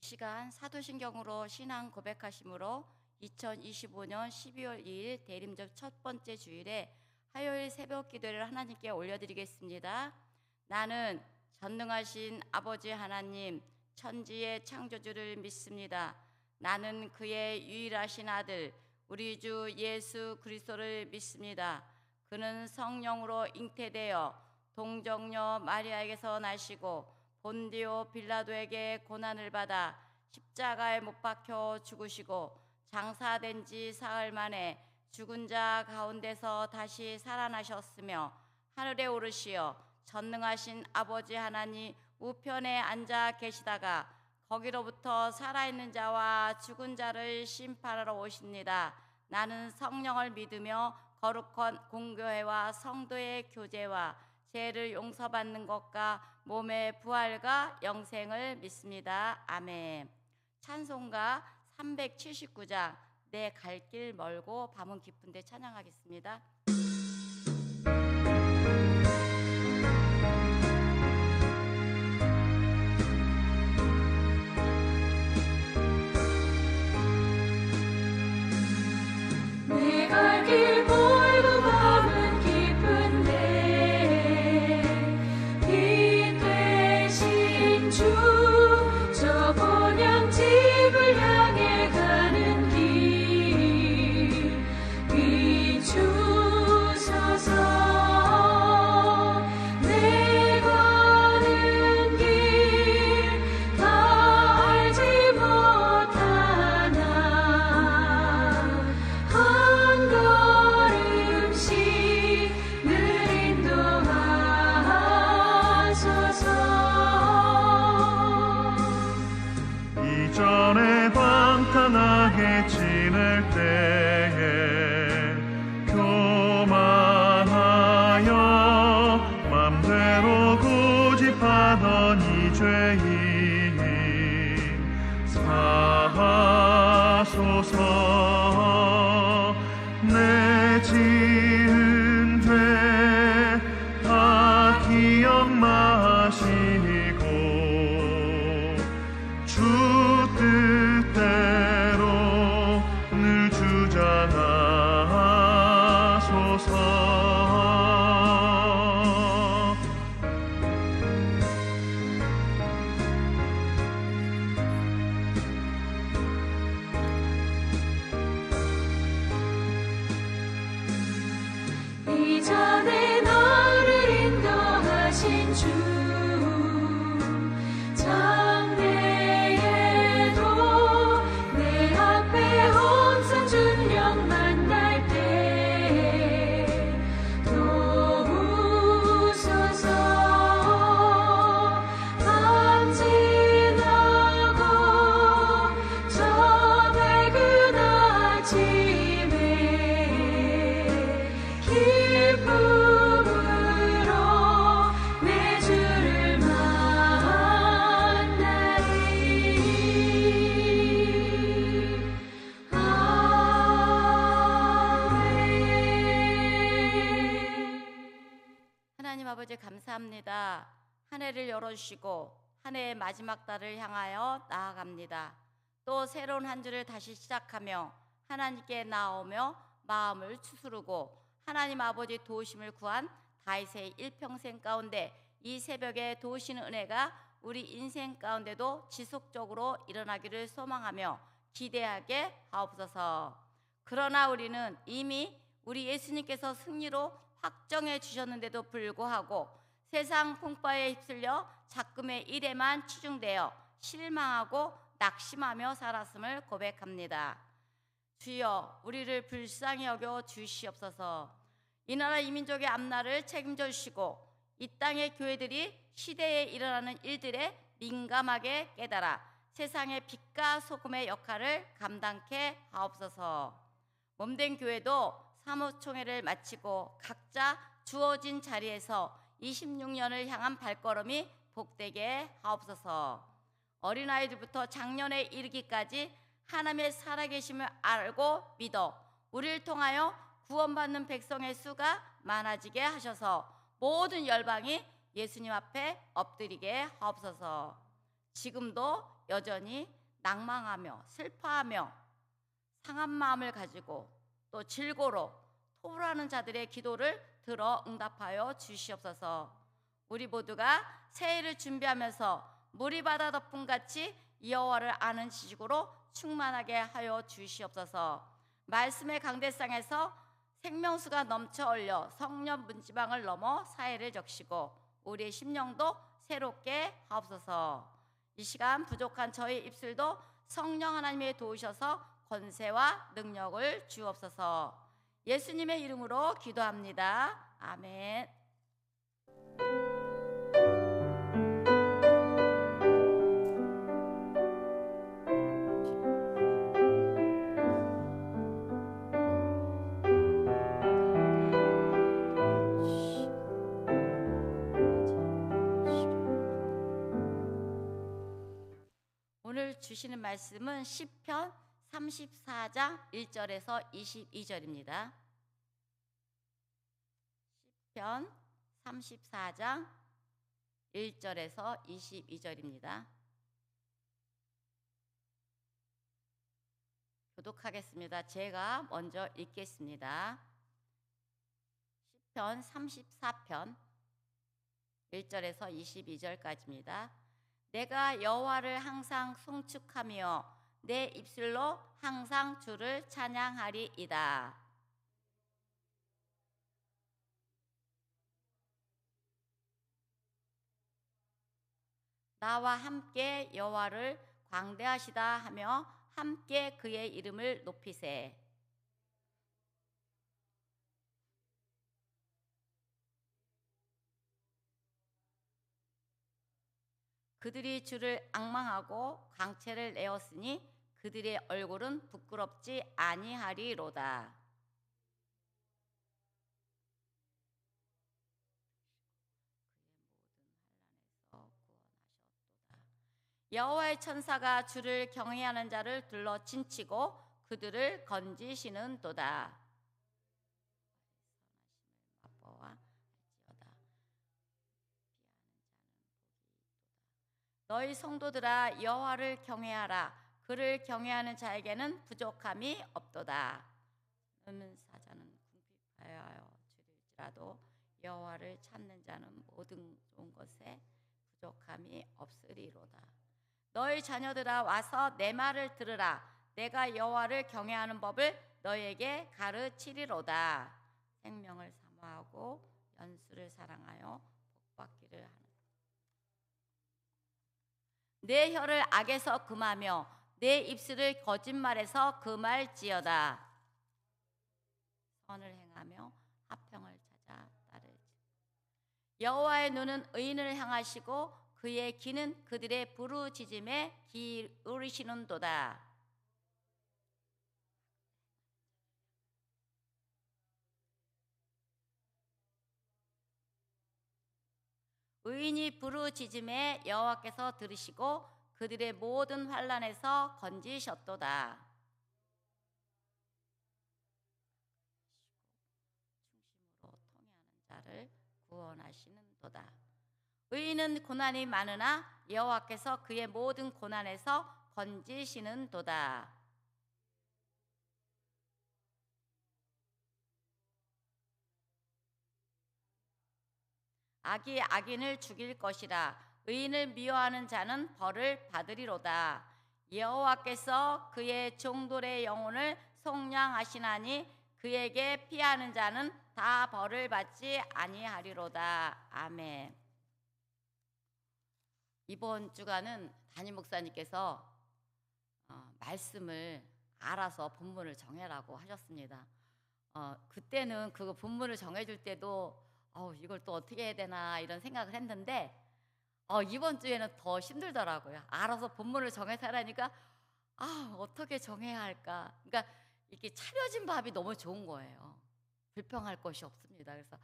시간 사도신경으로 신앙 고백하심으로 2025년 12월 2일 대림절 첫 번째 주일에 화요일 새벽 기도를 하나님께 올려드리겠습니다. 나는 전능하신 아버지 하나님 천지의 창조주를 믿습니다. 나는 그의 유일하신 아들 우리 주 예수 그리스도를 믿습니다. 그는 성령으로 잉태되어 동정녀 마리아에게서 나시고 본디오 빌라도에게 고난을 받아 십자가에 못 박혀 죽으시고 장사된 지 사흘 만에 죽은 자 가운데서 다시 살아나셨으며 하늘에 오르시어 전능하신 아버지 하나님 우편에 앉아 계시다가 거기로부터 살아있는 자와 죽은 자를 심판하러 오십니다. 나는 성령을 믿으며 거룩한 공교회와 성도의 교제와 죄를 용서받는 것과 몸의 부활과 영생을 믿습니다. 아멘. 찬송가 379장 내 갈 길 멀고 밤은 깊은데 찬양하겠습니다. 내 갈 길 멀고 밤은 깊은데 빛 되신 주 저 본향집을 향해 가는 길 비추소서. 내 가는 길 다 알지 못하나 한 걸음씩 늘 인도하소서. 이전에 방탕하게 지낼 때에 교만하여 맘대로 고집하던 이 죄인 사하소서. 내 지은 죄 다 기억 마시고 주 뜻대로 늘 주장하소서. 이전에 나를 인도하신 주 장래에도 내 앞에 항상 주님 만날 때 도우소서. 밤 지나고 저 밝은 아침에 기쁨으로 내 주를 만나리. 아멘. 하나님 아버지 감사합니다. 한 해를 열어주시고 한 해의 마지막 달을 향하여 나아갑니다. 또 새로운 한 주를 다시 시작하며 하나님께 나오며 마음을 추스르고 하나님 아버지 도우심을 구한 다윗의 일평생 가운데 이 새벽에 도우시는 은혜가 우리 인생 가운데도 지속적으로 일어나기를 소망하며 기대하게 하옵소서. 그러나 우리는 이미 우리 예수님께서 승리로 확정해 주셨는데도 불구하고 세상 풍파에 휩쓸려 작금의 일에만 치중되어 실망하고 낙심하며 살았음을 고백합니다. 주여 우리를 불쌍히 여겨 주시옵소서. 이 나라 이 민족의 앞날을 책임져 주시고 이 땅의 교회들이 시대에 일어나는 일들에 민감하게 깨달아 세상의 빛과 소금의 역할을 감당케 하옵소서. 몸된 교회도 사무총회를 마치고 각자 주어진 자리에서 26년을 향한 발걸음이 복되게 하옵소서. 어린아이들부터 장년에 이르기까지 하나님의 살아계심을 알고 믿어 우리를 통하여 구원받는 백성의 수가 많아지게 하셔서 모든 열방이 예수님 앞에 엎드리게 하옵소서. 지금도 여전히 낭망하며 슬퍼하며 상한 마음을 가지고 또 질고로 토불하는 자들의 기도를 들어 응답하여 주시옵소서. 우리 모두가 새해를 준비하면서 물이 바다 덮음같이 여호와를 아는 지식으로 충만하게 하여 주시옵소서. 말씀의 강대상에서 생명수가 넘쳐 흘려 성령 문지방을 넘어 사해를 적시고 우리의 심령도 새롭게 하옵소서. 이 시간 부족한 저희 입술도 성령 하나님이 도우셔서 권세와 능력을 주옵소서. 예수님의 이름으로 기도합니다. 아멘. 오늘 주시는 말씀은 시편 34장 1절에서 22절입니다. 시편 34장 1절에서 22절입니다. 교독하겠습니다. 제가 먼저 읽겠습니다. 시편 34편 1절에서 22절까지입니다. 내가 여호와를 항상 송축하며 내 입술로 항상 주를 찬양하리이다. 나와 함께 여호와를 광대하시다 하며 함께 그의 이름을 높이세. 그들이 주를 앙망하고 광채를 내었으니 그들의 얼굴은 부끄럽지 아니하리로다. 여호와의 천사가 주를 경외하는 자를 둘러 친치고 그들을 건지시는도다. 너희 성도들아 여호와를 경외하라. 그를 경외하는 자에게는 부족함이 없도다. 너는 사자는 궁핍하여 줄일지라도 여호와를 찾는 자는 모든 좋은 것에 부족함이 없으리로다. 너희 자녀들아 와서 내 말을 들으라. 내가 여호와를 경외하는 법을 너희에게 가르치리로다. 생명을 사모하고 연수를 사랑하여 복받기를 하는 내 혀를 악에서 금하며 내 입술을 거짓말에서 금할지어다. 선을 행하며 화평을 찾아 따르지. 여호와의 눈은 의인을 향하시고 그의 귀는 그들의 부르짖음에 기울이시는도다. 의인이 부르짖음에 여호와께서 들으시고 그들의 모든 환난에서 건지셨도다. 중심으로 통해하는 자를 구원하시는도다. 의인은 고난이 많으나 여호와께서 그의 모든 고난에서 건지시는도다. 악이 악인을 죽일 것이라. 의인을 미워하는 자는 벌을 받으리로다. 여호와께서 그의 종들의 영혼을 속량하시나니 그에게 피하는 자는 다 벌을 받지 아니하리로다. 아멘. 이번 주간은 담임 목사님께서 말씀을 알아서 본문을 정해라고 하셨습니다. 그때는 그 본문을 정해줄 때도 이걸 또 어떻게 해야 되나 이런 생각을 했는데 이번 주에는 더 힘들더라고요. 알아서 본문을 정해서 하라니까 어떻게 정해야 할까. 그러니까 이렇게 차려진 밥이 너무 좋은 거예요. 불평할 것이 없습니다. 그래서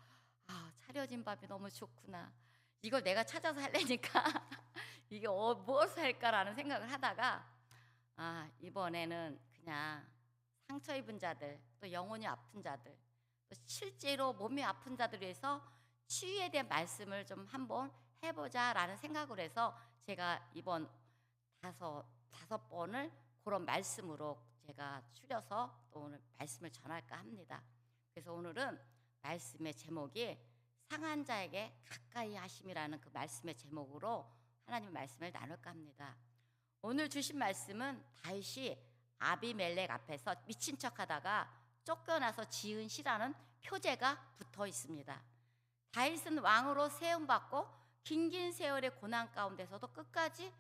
차려진 밥이 너무 좋구나. 이걸 내가 찾아서 하려니까 이게 무엇을 할까라는 생각을 하다가 이번에는 그냥 상처 입은 자들, 또 영혼이 아픈 자들, 또 실제로 몸이 아픈 자들을 위해서 치유에 대한 말씀을 좀 한번 해보자라는 생각을 해서 제가 이번 다섯 번을 그런 말씀으로 제가 추려서 또 오늘 말씀을 전할까 합니다. 그래서 오늘은 말씀의 제목이 상한 자에게 가까이 하심이라는 그 말씀의 제목으로 하나님의 말씀을 나눌까 합니다. 오늘 주신 말씀은 다윗이 아비멜렉 앞에서 미친 척하다가 쫓겨나서 지은 시라는 표제가 붙어 있습니다. 다윗은 왕으로 세움받고 긴긴 세월의 고난 가운데서도 끝까지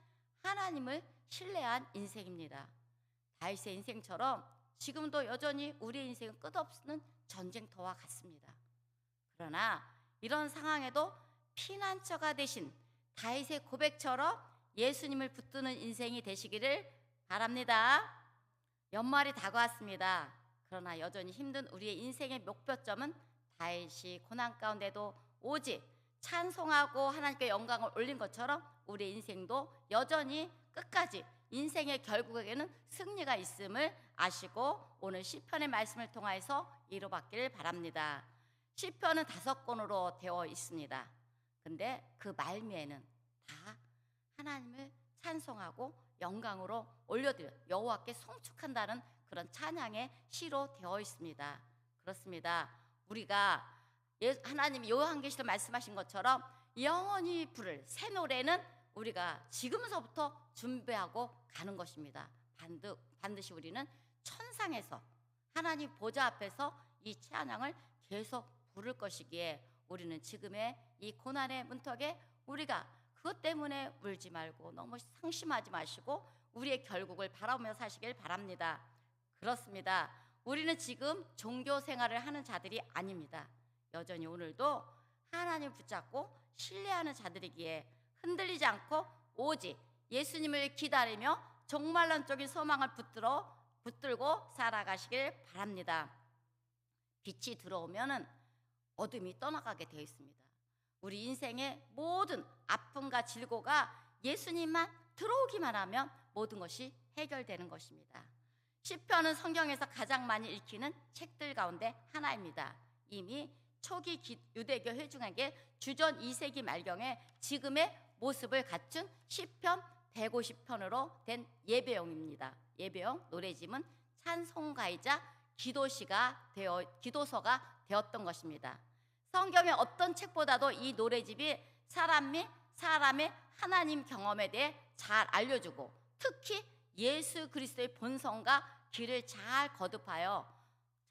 하나님을 신뢰한 인생입니다. 다윗의 인생처럼 지금도 여전히 우리의 인생은 끝없는 전쟁터와 같습니다. 그러나 이런 상황에도 피난처가 되신 다윗의 고백처럼 예수님을 붙드는 인생이 되시기를 바랍니다. 연말이 다가왔습니다. 그러나 여전히 힘든 우리의 인생의 목표점은 다윗이 고난 가운데도 오직 찬송하고 하나님께 영광을 올린 것처럼 우리의 인생도 여전히 끝까지 인생의 결국에는 승리가 있음을 아시고 오늘 시편의 말씀을 통해서 이루받기를 바랍니다. 시편은 5권으로 되어 있습니다. 근데 그 말미에는 다 하나님을 찬송하고 영광으로 올려드려 여호와께 송축한다는 그런 찬양의 시로 되어 있습니다. 그렇습니다. 우리가 하나님이 요한계시록 말씀하신 것처럼 영원히 부를 새 노래는 우리가 지금서부터 준비하고 가는 것입니다. 반드시 우리는 천상에서 하나님 보좌 앞에서 이 찬양을 계속 부를 것이기에 우리는 지금의 이 고난의 문턱에 우리가 그것 때문에 울지 말고 너무 상심하지 마시고 우리의 결국을 바라보며 사시길 바랍니다. 그렇습니다. 우리는 지금 종교 생활을 하는 자들이 아닙니다. 여전히 오늘도 하나님을 붙잡고 신뢰하는 자들이기에 흔들리지 않고 오직 예수님을 기다리며 종말론적인 소망을 붙들고 살아가시길 바랍니다. 빛이 들어오면은 어둠이 떠나가게 되어 있습니다. 우리 인생의 모든 아픔과 질고가 예수님만 들어오기만 하면 모든 것이 해결되는 것입니다. 시편은 성경에서 가장 많이 읽히는 책들 가운데 하나입니다. 이미 초기 유대교 회중에게 주전 2세기 말경에 지금의 모습을 갖춘 시편 150편으로 된 예배용입니다. 예배용 노래짐은 찬송가이자 기도서가 되었던 것입니다. 성경의 어떤 책보다도 이 노래집이 사람의 하나님 경험에 대해 잘 알려주고 특히 예수 그리스도의 본성과 길을 잘 거듭하여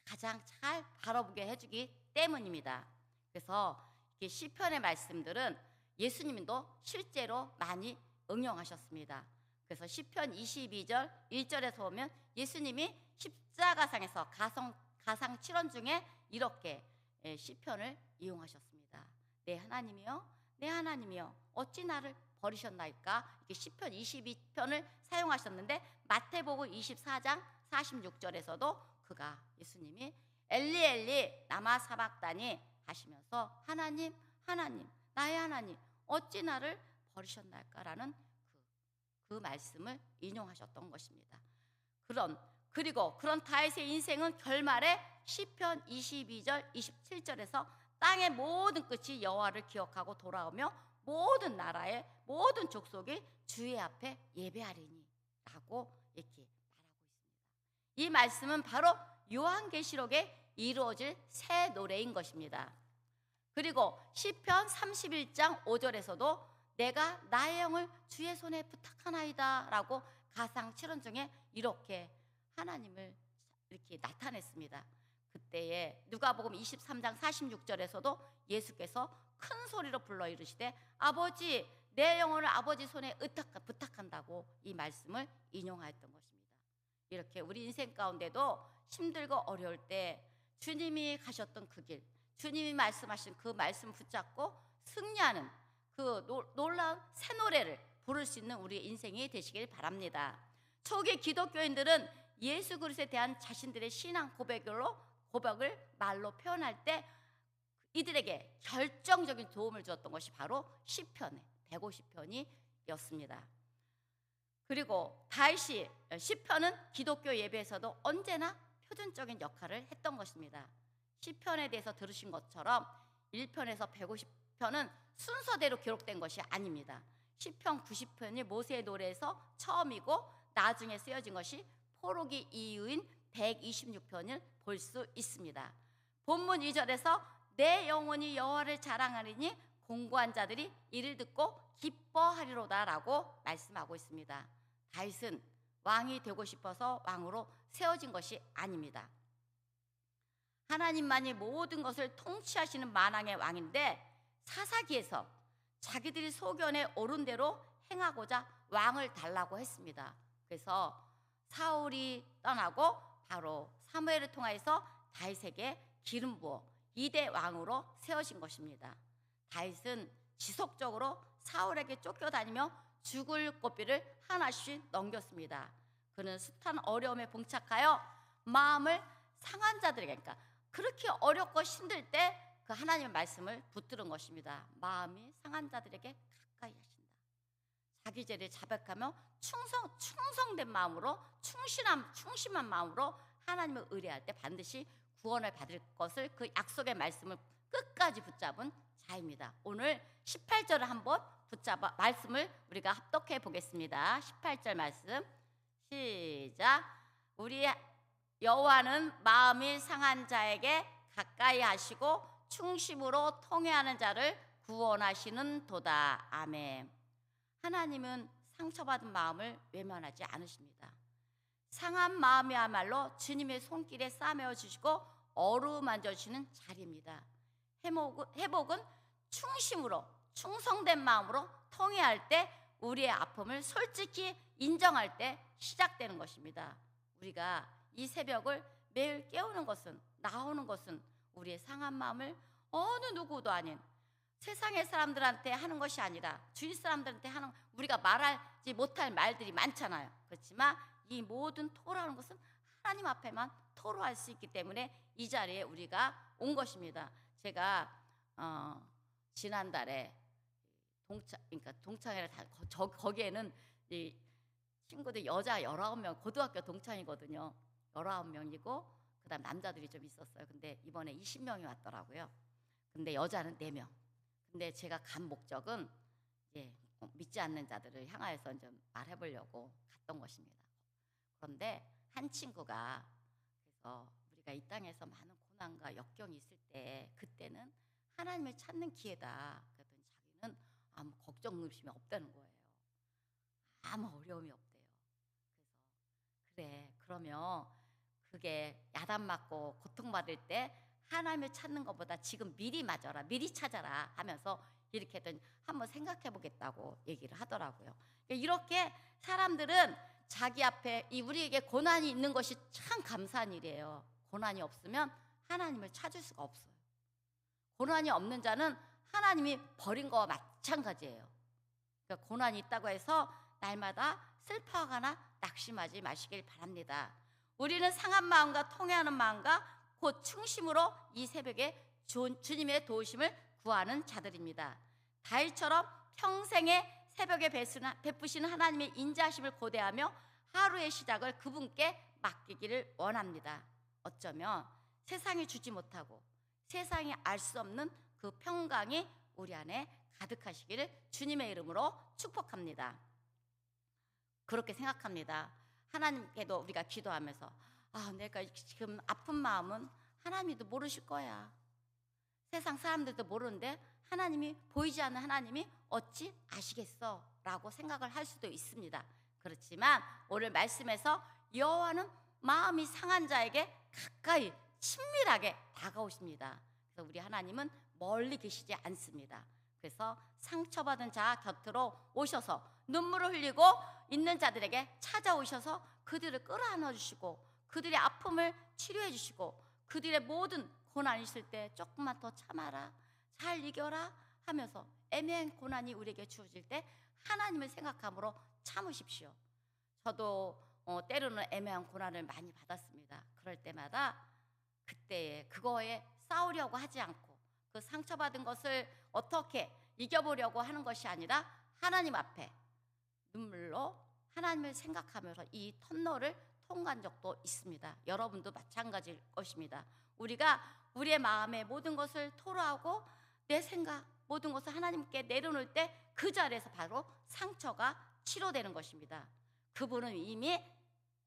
가장 잘 바라보게 해주기 때문입니다. 그래서 시편의 말씀들은 예수님도 실제로 많이 응용하셨습니다. 그래서 시편 22절 1절에서 보면 예수님이 십자가상에서 가상 7원 중에 이렇게 시편을 이용하셨습니다. 내 하나님이여 어찌 나를 버리셨나이까. 이렇게 시편 22편을 사용하셨는데 마태복음 24장 46절에서도 예수님이 엘리 엘리 라마 사박다니 하시면서 하나님 나의 하나님 어찌 나를 버리셨나이까라는 그 말씀을 인용하셨던 것입니다. 그리고 그런 다윗의 인생은 결말에 시편 22절 27절에서 땅의 모든 끝이 여호와를 기억하고 돌아오며 모든 나라의 모든 족속이 주의 앞에 예배하리니 라고 이렇게 말하고 있습니다. 이 말씀은 바로 요한계시록에 이루어질 새 노래인 것입니다. 그리고 시편 31장 5절에서도 내가 나의 영을 주의 손에 부탁하나이다 라고 가상 7원 중에 이렇게 하나님을 이렇게 나타냈습니다. 그때에 누가복음 23장 46절에서도 예수께서 큰 소리로 불러 이르시되 아버지 내 영혼을 아버지 손에 부탁한다고 이 말씀을 인용하였던 것입니다. 이렇게 우리 인생 가운데도 힘들고 어려울 때 주님이 가셨던 그 길, 주님이 말씀하신 그 말씀 붙잡고 승리하는 그 놀라운 새 노래를 부를 수 있는 우리의 인생이 되시길 바랍니다. 초기 기독교인들은 예수 그리스도에 대한 자신들의 신앙 고백을 말로 표현할 때 이들에게 결정적인 도움을 주었던 것이 바로 시편의 150편이었습니다. 그리고 다윗이 시편은 기독교 예배에서도 언제나 표준적인 역할을 했던 것입니다. 시편에 대해서 들으신 것처럼 1편에서 150편은 순서대로 기록된 것이 아닙니다. 시편 90편이 모세의 노래에서 처음이고 나중에 쓰여진 것이 포로기 이후인 126편을 볼 수 있습니다. 본문 2절에서 내 영혼이 여호와를 자랑하리니 공고한 자들이 이를 듣고 기뻐하리로다 라고 말씀하고 있습니다. 다윗은 왕이 되고 싶어서 왕으로 세워진 것이 아닙니다. 하나님만이 모든 것을 통치하시는 만왕의 왕인데 사사기에서 자기들이 소견에 옳은 대로 행하고자 왕을 달라고 했습니다. 그래서 사울이 떠나고 바로 사무엘을 통하여서 다윗에게 기름 부어 2대 왕으로 세우신 것입니다. 다윗은 지속적으로 사울에게 쫓겨다니며 죽을 고비를 하나씩 넘겼습니다. 그는 숱한 어려움에 봉착하여 마음을 상한 자들에게, 그러니까 그렇게 어렵고 힘들 때 그 하나님의 말씀을 붙들은 것입니다. 마음이 상한 자들에게 가까이 하신다. 자기 죄를 자백하며 충성된 마음으로 충심한 마음으로 하나님을 의뢰할 때 반드시 구원을 받을 것을 그 약속의 말씀을 끝까지 붙잡은 자입니다. 오늘 18절을 한번 붙잡아 말씀을 우리가 합독해 보겠습니다. 18절 말씀 시작. 우리 여호와는 마음이 상한 자에게 가까이 하시고 충심으로 통회하는 자를 구원하시는 도다. 아멘. 하나님은 상처받은 마음을 외면하지 않으십니다. 상한 마음이야말로 주님의 손길에 싸매어 주시고 어루만져 주시는 자리입니다. 회복은 충심으로 충성된 마음으로 통회할 때 우리의 아픔을 솔직히 인정할 때 시작되는 것입니다. 우리가 이 새벽을 매일 깨우는 것은, 나오는 것은 우리의 상한 마음을 어느 누구도 아닌 세상의 사람들한테 하는 것이 아니라 주위 사람들한테 하는, 우리가 말하지 못할 말들이 많잖아요. 그렇지만 이 모든 토로하는 것은 하나님 앞에만 토로할 수 있기 때문에 이 자리에 우리가 온 것입니다. 제가 지난달에 동창회를 거기에는 이 친구들 여자 19명, 고등학교 동창이거든요. 19명이고 그다음 남자들이 좀 있었어요. 근데 이번에 20명이 왔더라고요. 근데 여자는 4명. 근데 제가 간 목적은 믿지 않는 자들을 향하여서 좀 말해보려고 갔던 것입니다. 그런데 한 친구가, 그래서 우리가 이 땅에서 많은 고난과 역경이 있을 때 그때는 하나님을 찾는 기회다. 그랬더니 자기는 아무 걱정 의심이 없다는 거예요. 아무 어려움이 없대요. 그래서 그래, 그러면 그게 야단 맞고 고통받을 때 하나님을 찾는 것보다 지금 미리 맞아라, 미리 찾아라 하면서 이렇게 했더니 한번 생각해 보겠다고 얘기를 하더라고요. 이렇게 사람들은 자기 앞에 우리에게 고난이 있는 것이 참 감사한 일이에요. 고난이 없으면 하나님을 찾을 수가 없어요. 고난이 없는 자는 하나님이 버린 거와 마찬가지예요. 그러니까 고난이 있다고 해서 날마다 슬퍼하거나 낙심하지 마시길 바랍니다. 우리는 상한 마음과 통회하는 마음과 곧 충심으로 이 새벽에 주님의 도우심을 구하는 자들입니다. 다윗처럼 평생의 새벽에 베푸시는 하나님의 인자하심을 고대하며 하루의 시작을 그분께 맡기기를 원합니다. 어쩌면 세상이 주지 못하고 세상이 알 수 없는 그 평강이 우리 안에 가득하시기를 주님의 이름으로 축복합니다. 그렇게 생각합니다. 하나님께도 우리가 기도하면서 내가 지금 아픈 마음은 하나님도 모르실 거야. 세상 사람들도 모르는데 하나님이, 보이지 않는 하나님이 어찌 아시겠어? 라고 생각을 할 수도 있습니다. 그렇지만 오늘 말씀에서 여호와는 마음이 상한 자에게 가까이 친밀하게 다가오십니다. 그래서 우리 하나님은 멀리 계시지 않습니다. 그래서 상처받은 자 곁으로 오셔서 눈물을 흘리고 있는 자들에게 찾아오셔서 그들을 끌어안아 주시고 그들의 아픔을 치료해 주시고 그들의 모든 고난이 있을 때 조금만 더 참아라, 잘 이겨라 하면서 애매한 고난이 우리에게 주어질 때 하나님을 생각함으로 참으십시오. 저도 때로는 애매한 고난을 많이 받았습니다. 그럴 때마다 그때에 그거에 싸우려고 하지 않고 그 상처받은 것을 어떻게 이겨보려고 하는 것이 아니라 하나님 앞에 눈물로 하나님을 생각하면서 이 터널을 통과한 적도 있습니다. 여러분도 마찬가지일 것입니다. 우리가 우리의 마음의 모든 것을 토로하고 내 생각, 모든 것을 하나님께 내려놓을 때 그 자리에서 바로 상처가 치료되는 것입니다. 그분은 이미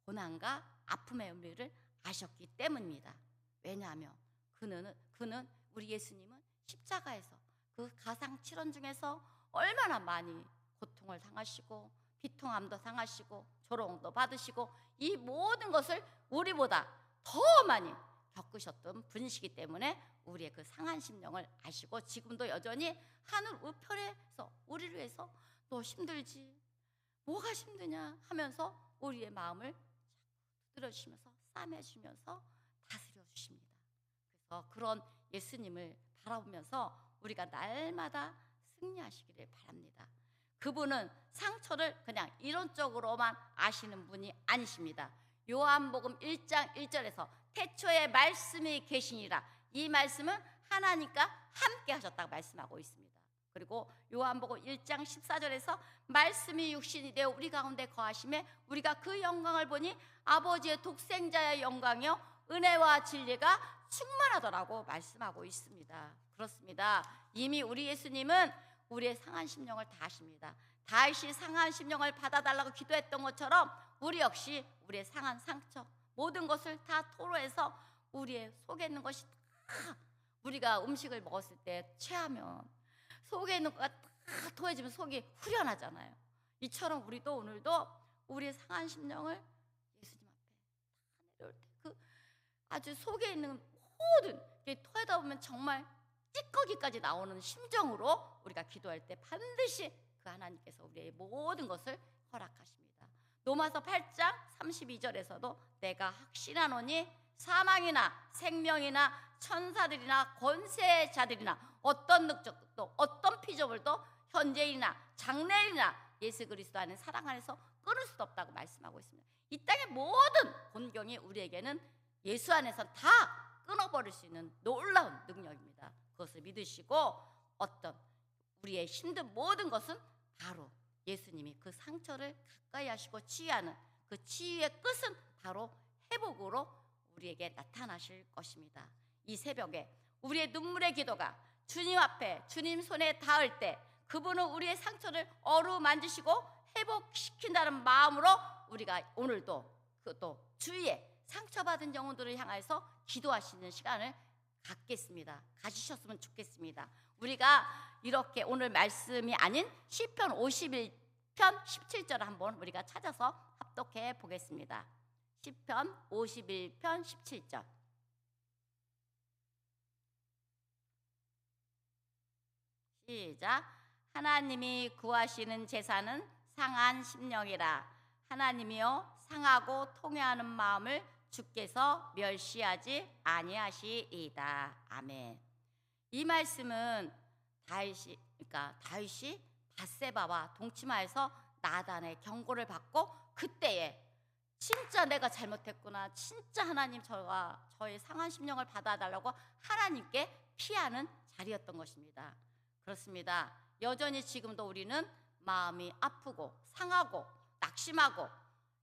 고난과 아픔의 의미를 아셨기 때문입니다. 왜냐하면 그는 우리 예수님은 십자가에서 그 가상칠언 중에서 얼마나 많이 고통을 당하시고 비통함도 당하시고 조롱도 받으시고 이 모든 것을 우리보다 더 많이 겪으셨던 분이시기 때문에 우리의 그 상한 심령을 아시고 지금도 여전히 하늘 우편에서 우리를 위해서 너 힘들지 뭐가 힘드냐 하면서 우리의 마음을 들어주시면서 싸매주시면서 다스려 주십니다. 그래서 그런 예수님을 바라보면서 우리가 날마다 승리하시기를 바랍니다. 그분은 상처를 그냥 이론적으로만 아시는 분이 아니십니다. 요한복음 1장 1절에서 태초에 말씀이 계시니라, 이 말씀은 하나님과 함께 하셨다고 말씀하고 있습니다. 그리고 요한복음 1장 14절에서 말씀이 육신이 되어 우리 가운데 거하심에 우리가 그 영광을 보니 아버지의 독생자의 영광이요 은혜와 진리가 충만하더라고 말씀하고 있습니다. 그렇습니다. 이미 우리 예수님은 우리의 상한 심령을 다 아십니다. 다윗이 상한 심령을 받아달라고 기도했던 것처럼 우리 역시 우리의 상한 상처 모든 것을 다 토로해서 우리의 속에 있는 것이 다, 우리가 음식을 먹었을 때 체하면 속에 있는 것가 다 토해지면 속이 후련하잖아요. 이처럼 우리도 오늘도 우리의 상한 심령을 예수님 앞에 다 내려올 때 그 아주 속에 있는 모든 게 토하다 보면 정말 찌꺼기까지 나오는 심정으로 우리가 기도할 때 반드시 그 하나님께서 우리의 모든 것을 허락하십니다. 로마서 8장 32절에서도 내가 확신하노니 사망이나 생명이나 천사들이나 권세자들이나 어떤 능력도 어떤 피조물도 현재이나 장래이나 예수 그리스도 안에 사랑 안에서 끊을 수 없다고 말씀하고 있습니다. 이 땅의 모든 곤경이 우리에게는 예수 안에서 다 끊어버릴 수 있는 놀라운 능력입니다. 그것을 믿으시고 어떤 우리의 힘든 모든 것은 바로 예수님이 그 상처를 가까이 하시고 치유하는 그 치유의 끝은 바로 회복으로 우리에게 나타나실 것입니다. 이 새벽에 우리의 눈물의 기도가 주님 앞에 주님 손에 닿을 때 그분은 우리의 상처를 어루만지시고 회복시킨다는 마음으로 우리가 오늘도 그 또 주위에 상처받은 영혼들을 향해서 기도하시는 시간을 갖겠습니다. 가지셨으면 좋겠습니다. 우리가 이렇게 오늘 말씀이 아닌 시편 51편 17절을 한번 우리가 찾아서 합독해 보겠습니다. 시편 51편 17절. 시작. 하나님이 구하시는 제사는 상한 심령이라. 하나님이여 상하고 통회하는 마음을 주께서 멸시하지 아니하시이다. 아멘. 이 말씀은 다윗이 밧세바와 동침하여서 나단의 경고를 받고 그때에 진짜 내가 잘못했구나, 진짜 하나님 저의 상한 심령을 받아달라고 하나님께 피하는 자리였던 것입니다. 그렇습니다. 여전히 지금도 우리는 마음이 아프고 상하고 낙심하고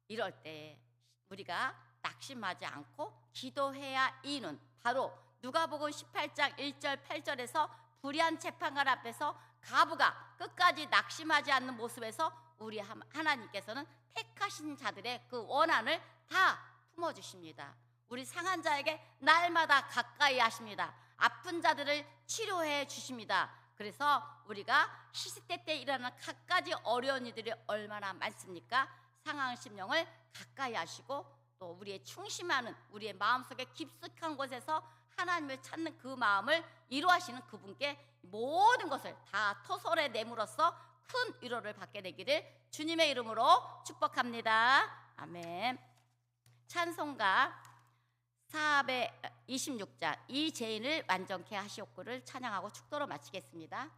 이럴 때 우리가 낙심하지 않고 기도해야 이는 바로 누가복음 18장 1절 8절에서 불의한 재판관 앞에서 가부가 끝까지 낙심하지 않는 모습에서 우리 하나님께서는 택하신 자들의 그 원한을 다 품어주십니다. 우리 상한 자에게 날마다 가까이 하십니다. 아픈 자들을 치료해 주십니다. 그래서 우리가 시시때 때 일어나는 갖가지 어려운 일들이 얼마나 많습니까? 상한 심령을 가까이 하시고 또 우리의 충심하는 우리의 마음속에 깊숙한 곳에서 하나님을 찾는 그 마음을 이루하시는 그분께 모든 것을 다 토설에 내므로써 큰 위로를 받게 되기를 주님의 이름으로 축복합니다. 아멘. 찬송가 426장 이 죄인을 완전케 하시옵고를 찬양하고 축도로 마치겠습니다.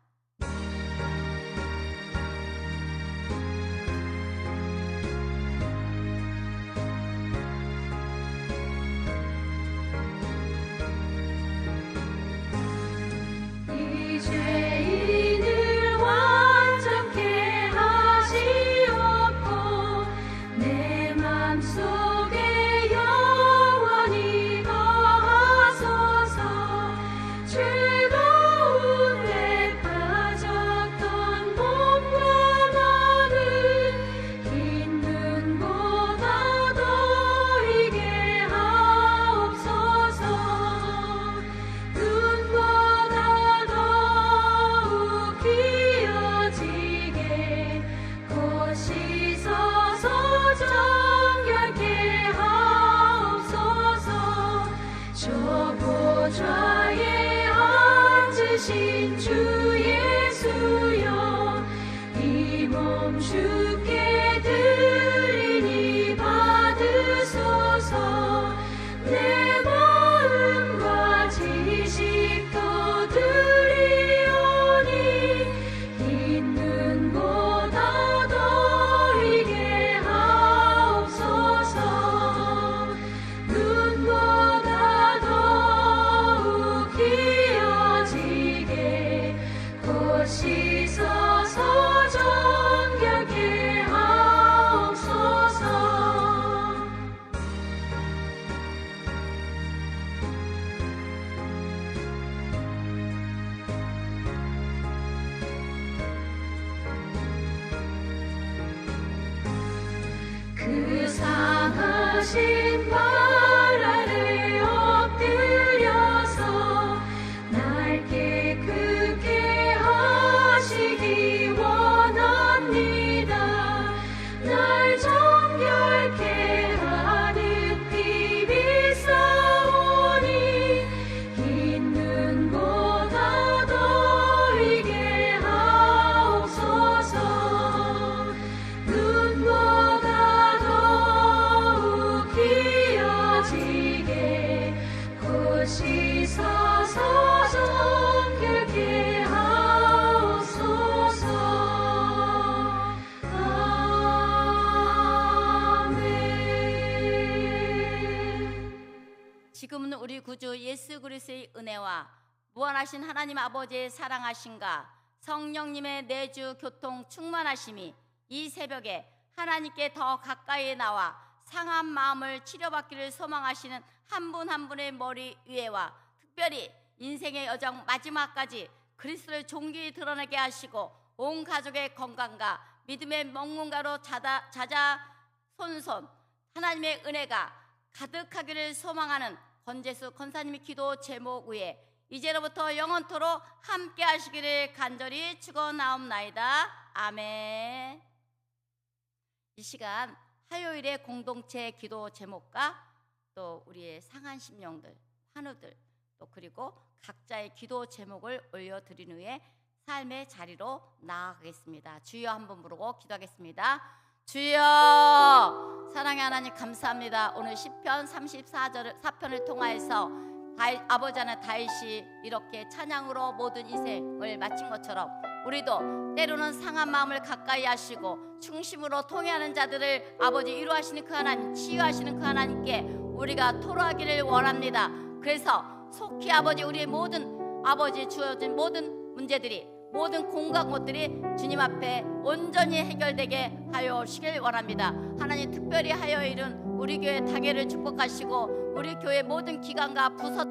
죄인을 완전케 하시옵고 내 맘속에 영원히 거하소서. 즐거운 회판 보시소서 정결케 하옵소서. 그 상하신 발 아래 엎드려서 날 깨끗게 하시기 원합니다. 날 정결케 하는 피 비싸오니 흰 눈보다 더이게 하옵소서. 눈보다 더욱 희어지게 보시소서 정결케 하옵소서. 아멘. 지금은 우리 구주 예수 그리스도의 은혜와 무한하신 하나님 아버지의 사랑하심과 성령님의 내주 교통 충만하심이 이 새벽에 하나님께 더 가까이 나와 상한 마음을 치료받기를 소망하시는 한 분 한 분의 머리 위에와 특별히 인생의 여정 마지막까지 그리스도를 존귀히 드러내게 하시고 온 가족의 건강과 믿음의 먹문가로 자자손손 하나님의 은혜가 가득하기를 소망하는 권재수 권사님의 기도 제목 위에 이제로부터 영원토록 함께 하시기를 간절히 축원하옵나이다. 아멘. 이 시간 화요일의 공동체 기도 제목과 또 우리의 상한 심령들, 환우들, 또 그리고 각자의 기도 제목을 올려드린 후에 삶의 자리로 나아가겠습니다. 주여 한번 부르고 기도하겠습니다. 주여, 사랑의 하나님 감사합니다. 오늘 시편 34편을 통하여서 아버지 하나 다윗이 이렇게 찬양으로 모든 인생을 마친 것처럼 우리도 때로는 상한 마음을 가까이 하시고 중심으로 통해하는 자들을 아버지 위로하시는 그 하나님, 치유하시는 그 하나님께 우리가 토로하기를 원합니다. 그래서 속히 아버지 우리의 모든 아버지 주어진 모든 문제들이 모든 공간 것들이 주님 앞에 온전히 해결되게 하여시길 원합니다. 하나님 특별히 하여일은 우리 교회 당회를 축복하시고 우리 교회 모든 기관과 부서